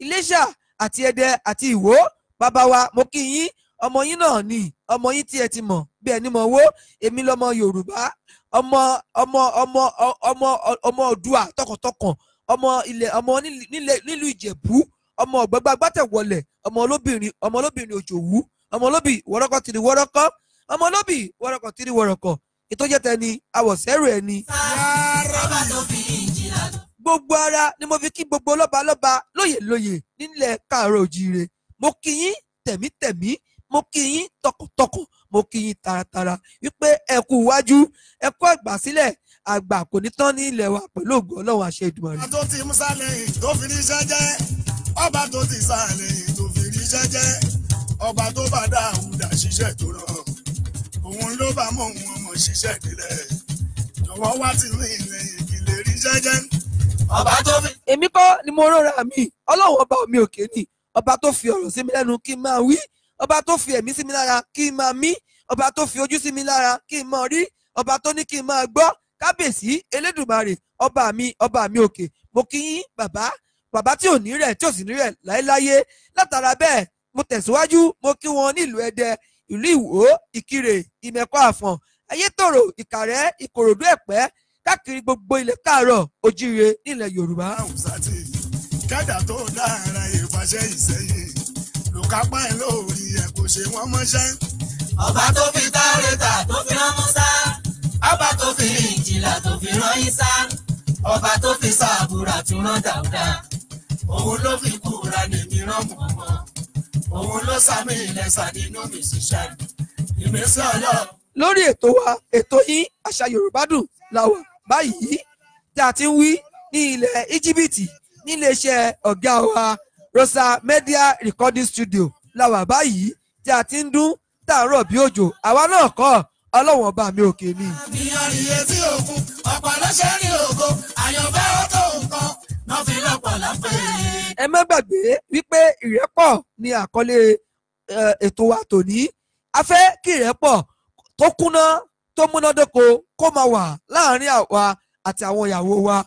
[SPEAKER 2] Iléṣà àti Ẹdẹ àti Ìwó. bàbá wa mo kí yín, ọmọ yín náà ni ọmọ yín tí ẹ ti mọ̀ bí ẹni mọ̀ wó. èmi lọmọ Yorùbá, ọmọ Oòduà tọkàntọkàn, ọmọ nílùú Ìjẹ̀bú, ọmọ ọ̀gbẹ́gbà gbátẹ̀wọlẹ̀, ọmọ olóbìnrin Òjòwú, ọmọ olóbì wọ́rọ́kọ́ tìrì wọ́rọ́kọ́, ọmọ olóbì wọ́rọ́kọ́ tìrì wọ́rọ́kọ́, ìtọ́jẹ́ tẹni àwọ̀sẹ́rù ẹni. gbogbo ara ni mo fi kí gbogbo lọ́balọ́ba lóyèlóyè nílẹ̀ káàárọ̀ òjíire. mo kí yín tẹ̀mítẹ̀mí, mo kí yín tọkàntọkàn, mo kí yín taratara wípé ẹ kú iwájú, ẹ kú àgbà sílẹ̀, àgbà kò ní tán ní ilẹ̀ wa pẹ̀lú ògo Ọlọ́run àṣẹ Èdùmàrè.
[SPEAKER 3] ọba tó ti mú sálẹ̀yìn tó fi ríṣẹ́ jẹ́ ọba tó ti sálẹ̀yìn tó fi ríṣẹ́ jẹ́ ọba tó bá Dáúdà ṣiṣẹ́ tó rọ̀ òun ló bá mọ òun ọmọ ṣiṣẹ́ ìdílẹ̀ jọ̀wọ́ wá ti rí ìlẹ̀yìn kí lè ríṣẹ́ jẹ́ ọba tó fi. èmi
[SPEAKER 2] kọ́ ni mo rọra mi, Ọlọ́run ọba mi òkè ni, ọba tó fi ọ̀rọ̀ sí mi lẹ́nu kí n máa wí, ọba tó fi ẹ̀mí sí mi lára kí n máa mí, ọba tó fi ojú sí mi lára kí n máa rí, ọba tó ní kí n máa gbọ́. Kábíyèsí Elédùmarè ọba mi òkè. mo kí yín bàbá tí ò ní rẹ̀ tí ò sì ní rẹ̀ láéláyé. látara bẹ́ẹ̀ mo tẹ̀síwájú, mo kí wọn nílùú Ẹdẹ, ìlú Ìwó, Ìkirè, Ìmẹ̀kọ Àfọ̀n, Ayétòrò, Ìkàrẹ́, Ìkòròdú, Ẹ̀pẹ́, káàkiri gbogbo ilẹ̀ káàárọ̀ òjíire nílẹ̀ Yorùbá.
[SPEAKER 3] kẹ́dà tó dára ìfàṣẹ ìsẹ́yìn ló kápá ẹ̀ lórí ẹ̀ kò ṣe wọ́n mọ́ṣẹ́.
[SPEAKER 1] ọba tó fi Tárẹ́tà tó fi rán Mùsá, ọba tó fi Ìnjílà tó fi rán Ísá, ọba tó fi Sábúrà tún rán Dáúdà, òun ló fi Kùránì mi rán Mùhámà, òun ló sàmì ilẹ̀ sàdínú mi ṣiṣẹ́ ìmísí Ọlọ́run.
[SPEAKER 2] lórí ètò yín àṣà Yorùbá dùn la wà báyìí tí a ti ń wí ní ilẹ̀ Íjíbítì ní iléeṣẹ́ ọ̀gá wa Rosa Media Recording Studio la wà báyìí tí a ti ń dún tààrọ̀ bí òjò. àwa náà kọ́ Ọlọ́run ọba mi òkè ni.
[SPEAKER 1] àbíyànjú etí òkun ọ̀pọ̀ ló ṣe ní ògo àyànfẹ́ ó tó nǹkan náà fi lọ́pọ̀ lápẹ́.
[SPEAKER 2] ẹ má gbàgbé wípé ìrẹ́pọ̀ ni àkọlé ètò wa tòní. a fẹ́ kí ìrẹ́pọ̀ tó kúnná tó múnádóko kó máa wà láàárín àwa àti àwọn ìyàwó wa,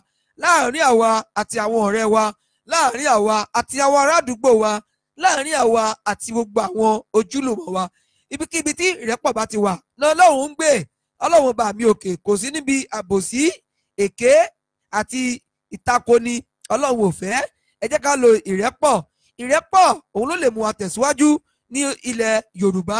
[SPEAKER 2] láàárín àwa àti àwọn ọ̀rẹ́ wa, láàárín àwa àti àwọn ará àdúgbò wa, láàárín àwa àti gbogbo àwọn ojúlùmọ̀ wa. ibikíbi tí ìrẹ́pọ̀ bá ti wà lọ́lọ́run ń gbé. Ọlọ́run bá mi òkè kò sí níbi àbòsí, èké àti ìtakoni. Ọlọ́run ò fẹ́. ẹ jẹ́ ká lo ìrẹ́pọ̀. ìrẹ́pọ̀ òun ló lè mú wa tẹ̀síwájú ní ilẹ̀ Yorùbá.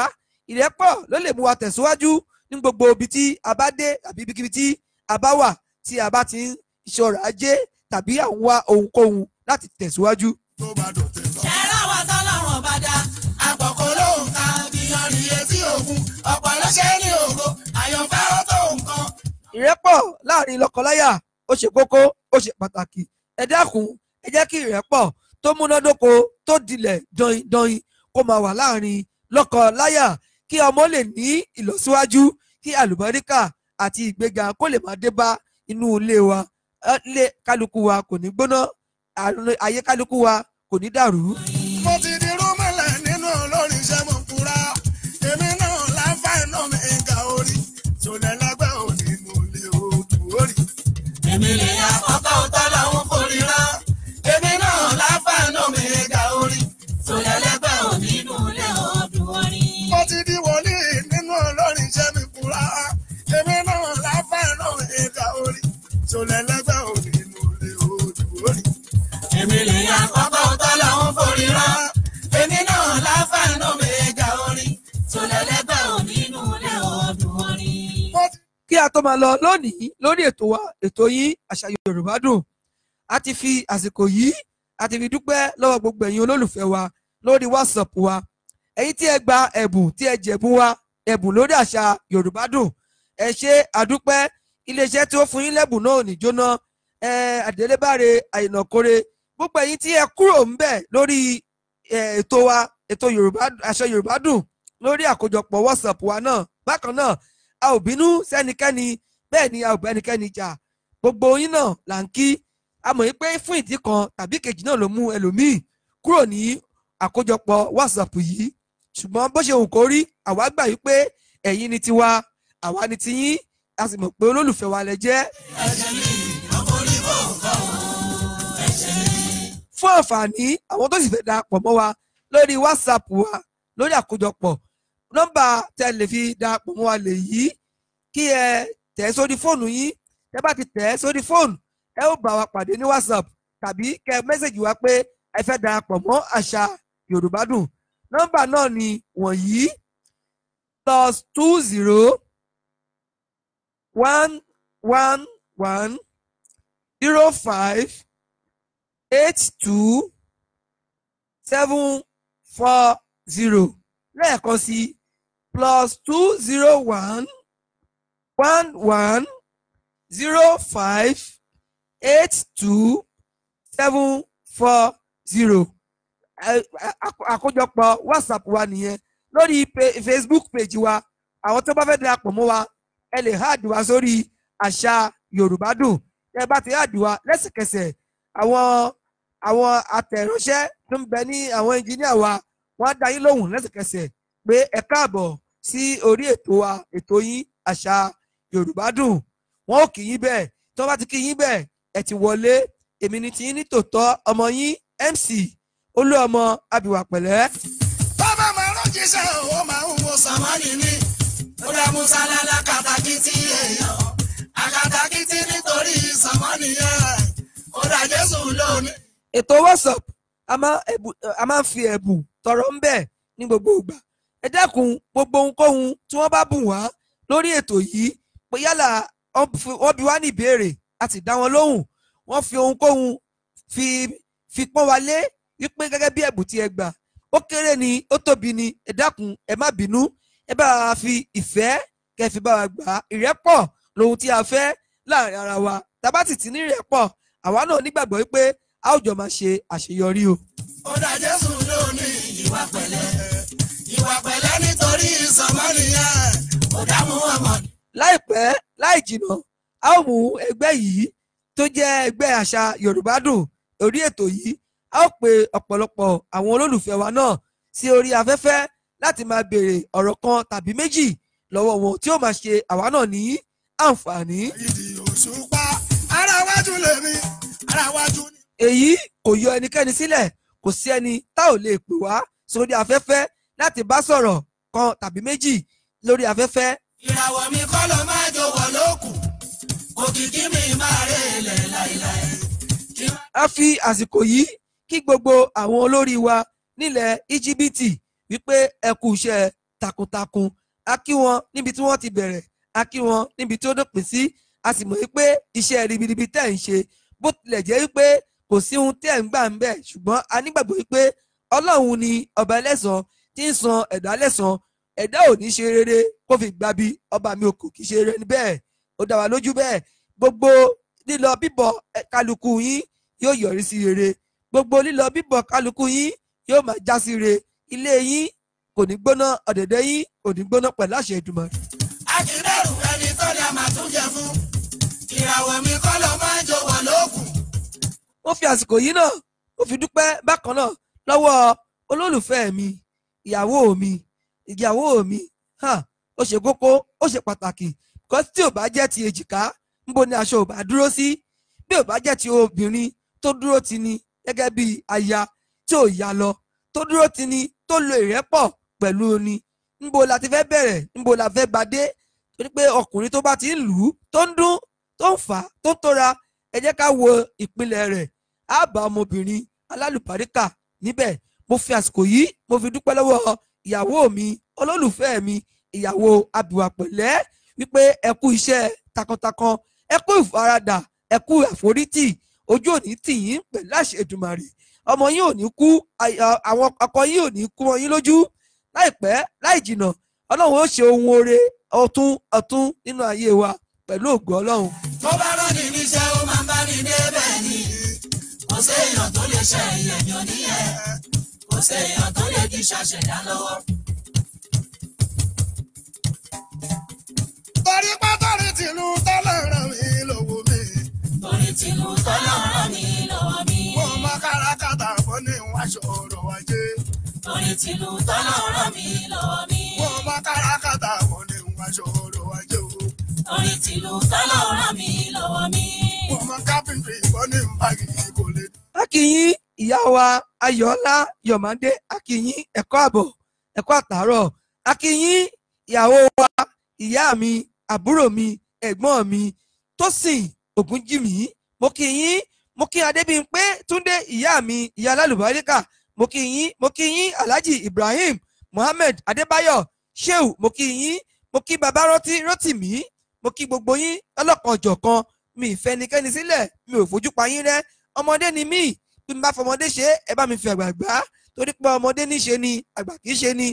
[SPEAKER 2] ìrẹ́pọ̀ ló lè mú wa tẹ̀síwájú ní gbogbo ibi tí a bá dé tàbí ibikíbi tí a bá wà, tí a bá ti ń ṣọ̀rọ̀ ajé tàbí àwọn wá ohunkóhun láti tẹ̀síwájú.
[SPEAKER 1] ṣẹ́rá wa tọ́lọ́run bá dá àpọ̀kọ́ lóhùn ká bíyànjú etí òkun ọ̀pọ̀ ló ṣe ní ògo àyànfẹ́ ó tó nǹkan.
[SPEAKER 2] ìrẹ́pọ̀ láàrin lọ́kọláya ó ṣe kókó, ó ṣe pàtàkì. ẹ dákun, ẹ jẹ́ kí ìrẹ́pọ̀ tó múnádóko tó dilẹ̀ dọ̀yìn kó máa wà láàrin lọ́kọláya, kí ọmọ lè ní ìlọsíwájú, kí àlùbáríkà àti ìgbéga kó lè máa dé bá inú ilé wa. ilé kálukú wa kò ní gbóná, ayé kálukú wa kò ní dàrú.
[SPEAKER 3] mo ti di rúmọ̀lẹ̀ nínú olórin iṣẹ́ mo kúra èmi náà láǹfààní mi ga orí ṣòlẹ̀ lágbà òní mo lè odò orí.
[SPEAKER 1] èmi lè ya ọkọ̀ òtọ́ lọ́hún forí rán, èmi náà láǹfààní mi ga orí ṣòlẹ̀ lẹ́gbẹ̀ òní inú ilé ọdún orí.
[SPEAKER 3] mo ti di wòlíì nínú olórin iṣẹ́ mi kúra èmi náà láǹfààní mi ga orí ṣòlẹ̀ lágbà òní inú ilé odò orí.
[SPEAKER 1] èmi lè ya ọkọ̀ òtọ́ lọ́hún forí rán, èmi náà láǹfààní mi ga orí ṣòlẹ̀ lẹ́gbẹ̀ òní inú ilé ọdún orí.
[SPEAKER 2] kí a tó máa lọ lónìí lórí ètò yín àṣà Yorùbá dùn, a ti fi àsìkò yìí a ti fi dúpẹ́ lọ́wọ́ gbogbo ẹ̀yin olólùfẹ́ wa lórí WhatsApp wa. ẹ̀yin tí ẹ gba ẹ̀bùn tí ẹ jẹ̀bùn wa ẹ̀bùn lórí àṣà Yorùbá dùn, ẹ ṣé àdúpẹ́. iléeṣẹ́ tí ó fún yín lẹ́bùn náà ò ní jóná. Àdélébáre àìnàkóre gbogbo ẹ̀yin tí ẹ kúrò ń bẹ̀ lórí ètò wa, ètò Àṣà Yorùbá Dùn lórí àkójọpọ̀ WhatsApp wa náà. Bákan náà a ò bínú sẹ́nikẹ́ni, bẹ́ẹ̀ ni a ò bẹ́nikẹ́ni jà. Gbogbo yín náà là ń kí. A mọ̀ pé fún ìdí kan tàbí kejì náà ló mú ẹlòmíì kúrò ní àkójọpọ̀ WhatsApp yìí. Ṣùgbọ́n bó ṣe wù kó rí, àwa gbà yí pé ẹ̀yin ni tiwa, àwa ni tiyín, a sì mọ̀ pé olólùfẹ́ wa lẹ jẹ́. Fún àǹfààní àwọn tó sì fẹ́ darapọ̀ mọ́ wa lórí WhatsApp wa lórí àkójọpọ̀, nọ́mbà tẹ́ lè fi darapọ̀ mọ́ wa lè yí, kí ẹ tẹ̀ sórí fóònù yín. Tẹ́ bá ti tẹ̀ sórí fóònù, ẹ ó bá wa pàdé ní WhatsApp tàbí kẹ́ mẹ́sẹ̀jì wa pé ẹ fẹ́ darapọ̀ mọ́ Àṣà Yorùbá Dùn. Nọ́mbà náà ni wọ̀nyí: +20 111 05 82 740. Lẹ́ẹ̀kan sí +201 11 05 82 740. Àkójọpọ̀ WhatsApp wa nìyẹn. Lórí Facebook page wa, àwọn tó bá fẹ́ darapọ̀ mọ́ wa, ẹ lè háàdì wa sórí Àṣà Yorùbá Dùn. Ẹ bá ti háàdì wa lẹ́sẹ̀kẹsẹ̀, àwọn àtẹ̀ránṣẹ́ tó ń bẹ ní àwọn ẹnjìníà wa, wọ́n á dá yín lóhùn lẹ́sẹ̀kẹsẹ̀ pé ẹ káàbọ̀ sí orí ètò wa, ètò yín Àṣà Yorùbá Dùn. Wọ́n ò kí yín bẹ́ẹ̀. Tó bá ti kí yín bẹ́ẹ̀, ẹ ti wọlé. Èmi ni tiyín ní tòótọ́, ọmọ yín MC Olúọmọ Abíwapẹ̀lẹ́.
[SPEAKER 3] Bàbá máa rọ́jíṣẹ́ ó máa ń wo sàmánì ní. Ó dá Musa lálá kàtàkìtì èèyàn. Àkàtàkìtì nítorí sàmánì yẹn. Ó dá Jésù lónìí.
[SPEAKER 2] Ètò WhatsApp a máa ń fi ẹ̀bùn tọrọ ń bẹ̀ ní gbogbo ìgbà. Ẹ dẹ́kun gbogbo ohunkóhun tí wọ́n bá bùn wá lórí ètò yìí, pé yálà wọ́n bi wá ní ìbéèrè a sì dá wọn lóhùn. Wọ́n fi ohunkóhun fi pọ́n wa lé wípé gẹ́gẹ́ bí ẹ̀bùn tí ẹ gbà, ó kéré ni ó tóbi ni, ẹ dákun ẹ má bínú, ẹ bá wa fi ìfẹ́ kẹ́ fi bá wa gbà. Ìrẹ́pọ̀ lohun tí a fẹ́ láàrin ara wa. Tá bá sì ti ní ìrẹ́pọ̀, àwa náà nígbàgbọ́ wípé a ó jọ máa ṣe àṣeyọrí o.
[SPEAKER 3] Ó dá Jésù lónìí ìwà pẹ̀lẹ́. Ìwà pẹ̀lẹ́ nítorí sàmánì yẹn. Ó dá Muhammad.
[SPEAKER 2] Láìpẹ́ láì jìnnà, a ó mú ẹgbẹ́ yìí tó jẹ́ ẹgbẹ́ Àṣà Yorùbá Dùn orí ètò yìí. A ó pe ọ̀pọ̀lọpọ̀ àwọn olólùfẹ́ wa náà sí orí afẹ́fẹ́ láti máa béèrè ọ̀rọ̀ kan tàbí méjì lọ́wọ́ wọn tí ó máa ṣe àwa náà ní àǹfààní.
[SPEAKER 3] Ìdí òṣùpá ara wájú lèmi, ara wájú ni.
[SPEAKER 2] Èyí kò yọ ẹnikẹ́ni sílẹ̀, kò sí ẹni tá ò lè pè wá sórí afẹ́fẹ́ láti bá sọ̀rọ̀ kan tàbí méjì lórí afẹ́fẹ́.
[SPEAKER 3] Ìràwọ̀ mi kọ́ ló máa jọ̀wọ́ lókù, òkìkí mi máa rẹ̀ lẹ̀ láìláì.
[SPEAKER 2] A fi àsìkò yìí kí gbogbo àwọn olórí wa nílẹ̀ Íjíbítì wípé ẹ kú iṣẹ́ takuntakun. A kí wọn níbi tí wọ́n ti bẹ̀rẹ̀, a kí wọn níbi tí ó dópin sí. A sì mọ̀ wípé iṣẹ́ ribiribi tẹ̀ ń ṣe, bó tilẹ̀ jẹ́ wípé kò sí ohun tẹ̀ ń gbà ń bẹ̀, ṣùgbọ́n a nígbàgbọ́ wípé Ọlọ́run ni ọba ẹlẹ́san tí ń san ẹ̀dá lẹ́san. Ẹ̀dá ò ní ṣe rere kó fi gbà bí ọba mi ò kò kì í ṣe rere ní bẹ́ẹ̀. Ó dá wa lójú bẹ́ẹ̀. Gbogbo lílọ bíbọ̀ kálukú yín yóò yọrí sí rere. Gbogbo lílọ bíbọ̀ kálukú yín yóò máa já sí rere. Ilé yín kò ní gbóná, ọ̀dẹ̀dẹ̀ yín kò ní gbóná pẹ̀lú àṣẹ Èdùmàrè.
[SPEAKER 3] Akíndẹ́rù ẹni tó ní a máa tún jẹ fún. Ìràwọ̀ mi kọ́ ló máa jọ̀wọ́ lókù.
[SPEAKER 2] Ó fi àsìkò yìí náà ó fi dúpẹ́ bákan náà lọ́wọ́ olólùfẹ́ mi, ìyàwó mi. Ó ṣe kókó, ó ṣe pàtàkì. Because tí ò bá jẹ́ ti èjìká, níbo ni aṣọ ò bá dúró sí? Bí ò bá jẹ́ ti obìnrin tó dúró ti ni gẹ́gẹ́ bí aya tí ò yá lọ, tó dúró ti ni, tó lo ìrẹ́pọ̀ pẹ̀lú ni, níbo la ti fẹ́ bẹ̀rẹ̀, níbo la fẹ́ gbadé? Torí pé ọkùnrin tó bá ti ń lù ú, tó ń dún, tó ń fà á, tó ń tóra, ẹ jẹ́ ká wo ìpìlẹ̀ rẹ̀. Á bá ọmọbìnrin alálùbáríkà níbẹ̀. Mo fi àsìkò yìí mo fi dúpẹ́ lọ́wọ́ ìyàwó mi, olólùfẹ́ mi, ìyàwó Abíwapẹ̀lẹ́ wípé ẹ kú iṣẹ́ takuntakun, ẹ kú ìfaradà, ẹ kú àforítì. Ojú ò ní tì yín pẹ̀lú àṣẹ Èdùmàrè. Ọmọ yín ò ní kú, àwọn ọkọ yín ò ní kú wọn yín lójú. Láìpẹ́ láì jìnnà, Ọlọ́run ó ṣe ohun oore ọ̀tun nínú ayé wa. pẹ̀lú ògo Ọlọ́run.
[SPEAKER 1] tó bá rán ní níṣẹ́ ó máa ń bá ní débẹ̀ ni kò séèyàn tó lè ṣe ìyẹ̀yàn níyẹn kò séèyàn tó lè kí ṣàṣẹ̀dá lọ́wọ́.
[SPEAKER 3] torí pátárí tìlú tọ́lọ̀ ràn mí lọ́wọ́ mi.
[SPEAKER 1] torí tìlú tọ́lọ̀ ràn mí lọ́wọ́ mi.
[SPEAKER 3] mo mọ káràkátà fún ní wáṣọ ọ̀rọ̀ ajé.
[SPEAKER 1] torí tìlú tọ́lọ̀ ràn mí lọ́wọ́ mi.
[SPEAKER 3] mo mọ káràkátà fún ní wáṣọ ọ̀rọ̀ ajé o.
[SPEAKER 1] torí tìlú tọ́lọ̀ ràn mí lọ́wọ́ mi.
[SPEAKER 3] mo mọ kápẹ́ńtì fún ní báàgì kò lè.
[SPEAKER 2] A kí yín ìyá wa Ayọ̀ọ́lá Yọ̀mádé, a kí yín ẹ̀kọ́ àbọ̀ ẹ̀kọ́ àtàárọ̀, a kí yín ìyàwó wa ìyá mi àbúrò mi ẹ̀gbọ́n mi Tósìn Ògúnjìmí, mo kí yín, mo kí Adébímpé Túndé ìyá mi ìyá alálùbáríkà, mo kí yín Alhaji Ibrahim Mohammed Adébáyọ̀ Sheu, mo kí yín, mo kí bàbá Rótìmí, mo kí gbogbo yín ọlọ́kan-ò-jọ̀kan, mi ì fẹ́nikẹ́ni sílẹ̀, mi ò fojú pa yín rẹ́, ọmọdé ni mí, bí mo bá fọmọdé ṣe ẹ bá mi fi àgbà gbà, torí pé ọmọdé ní ṣe ni àgbà kìí ṣe ni,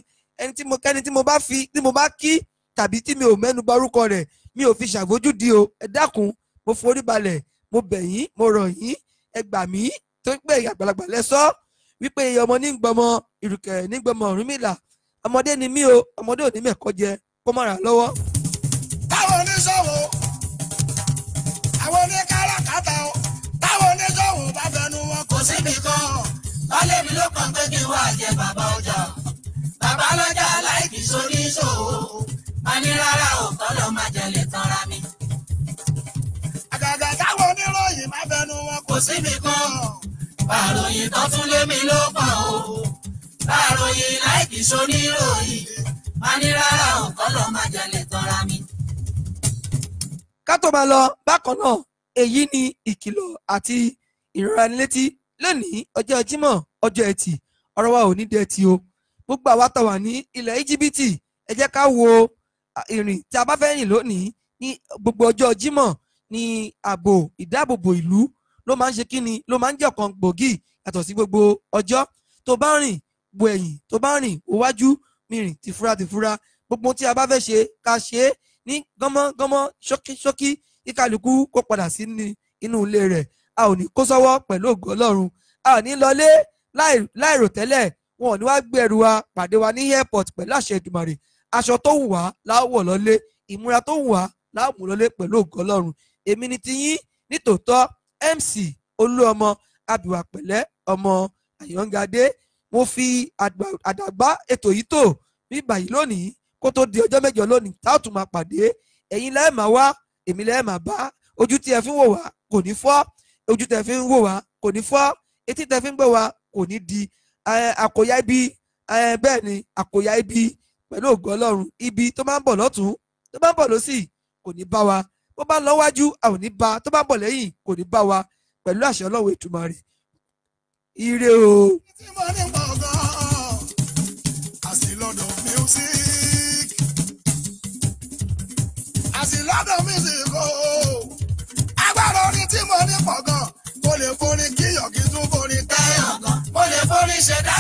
[SPEAKER 2] kẹ́ni tí mo bá kí tàbí tí mi ò mẹ́nu bà orúkọ rẹ̀ mi ò fi ṣàfojúdi o, ẹ dákun mo forí balẹ̀, mo bẹ̀ yín, mo rọ̀ yín, ẹ gbà mí, tó pé àgbàlagbà lẹ sọ wípé ọmọ ní gbọmọ ìrùkẹ̀ ní gbọmọ Ọ̀rúnmìlà, ọmọdé ni mí o, ọmọdé ò ní mẹ̀kọ́ jẹ kó má rà lọ́wọ́.
[SPEAKER 3] táwọn oníṣòwò àwọn oníkáràkátà o táwọn oníṣòwò bá fẹnu wọn
[SPEAKER 1] kò síbi kan wálé mi ló kàn pé kí n wá jẹ bàbá ọjà bàbá lọ́jà láìkí sórí ìṣòwò má ní rárá ò tọ́lọ́ má jẹ lè tanra mi.
[SPEAKER 3] àgàgà táwọn oníròyìn bá fẹnu wọn
[SPEAKER 1] kò síbi kan bàròyìn tó tún lé mi ló kàn o bàròyìn láìkí sórí ìròyìn má ní rárá ò tọ́lọ́ má jẹ lè tanra mi.
[SPEAKER 2] Ká tó máa lọ bákan náà, èyí ni ìkìlọ̀ àti ìránnilétí lónìí ọjọ́ Jímọ̀ ọjọ́ Ẹtì, ọ̀rọ̀ wa ò ní dẹ̀tí o. Gbogbo àwa tá wà ní ilẹ̀ Íjíbítì, ẹ jẹ́ ká wo ìrìn tí a bá fẹ́ rìn lónìí ní gbogbo ọjọ́ Jímọ̀ ní ààbò ìdáàbòbò ìlú ló máa ń ṣe kíni, ló máa ń jẹ́ ọ̀kan gbòógì yàtọ̀ sí gbogbo ọjọ́. Tó bá rìn wo ẹ̀yìn, tó bá rìn wo wájú, mi rìn tìfura tìfura. Gbogbo tí a bá fẹ́ ṣe ká ṣe é ní gánmọ́gánmọ́ ṣókíṣókí, kí kálukú kó padà sí inú ilé rẹ̀. A ò ní kó sọ́wọ́ pẹ̀lú ògo Ọlọ́run, a ò ní lọlé láìrò tẹ́lẹ̀, wọn ò ní wá gbé ẹrù wa pàdé wa ní airport pẹ̀lú àṣẹ Èdùmàrè. Aṣọ tó wù wá láwọ̀ lọlé, ìmúra tó wù wá láàmú lọlé pẹ̀lú ògo Ọlọ́run. Èmi ni tiyín nítòótọ́ MC Olúọmọ Abìwà Pẹ̀lẹ́ ọmọ Àyàngadé. Mo fi àdàgbà ètò yìí tò bí báyìí lónìí kó tó di ọjọ́ mẹ́jọ lónìí tá ò tún máa pàdé. Ẹ̀yin lẹ́ẹ̀ máa wá, èmi lẹ́ẹ̀ máa bá. Ojú tí ẹ fi ń wò wá kò ní fọ́, ojú tẹ fi ń wò wá kò ní fọ́, etí tẹ fi ń gbọ́ wá kò ní di. Àkòyá ibi, bẹ́ẹ̀ ni àkòyá ibi pẹ̀lú ògo Ọlọ́run. Ibi tó máa ń bọ̀ lọ́tún, tó máa ń bọ̀ lọ́sì kò ní bá wa. Bó bá ń lọ wájú a ò ní bá, tó bá ń bọ̀ lẹ́yìn kò ní bá wa pẹ̀lú àṣẹ Ọlọ́run Èdùmàrè. Ire o.
[SPEAKER 3] tí mo ní gbọ̀ngàn àsìlọ́dọ̀ music àsìlọ́dọ̀ music o agbára orin tí mo ní gbọ̀ngàn mo lè forin kíyọ̀ kí tún forin tẹ́yọ̀ gan
[SPEAKER 1] mo lè forí ṣe dá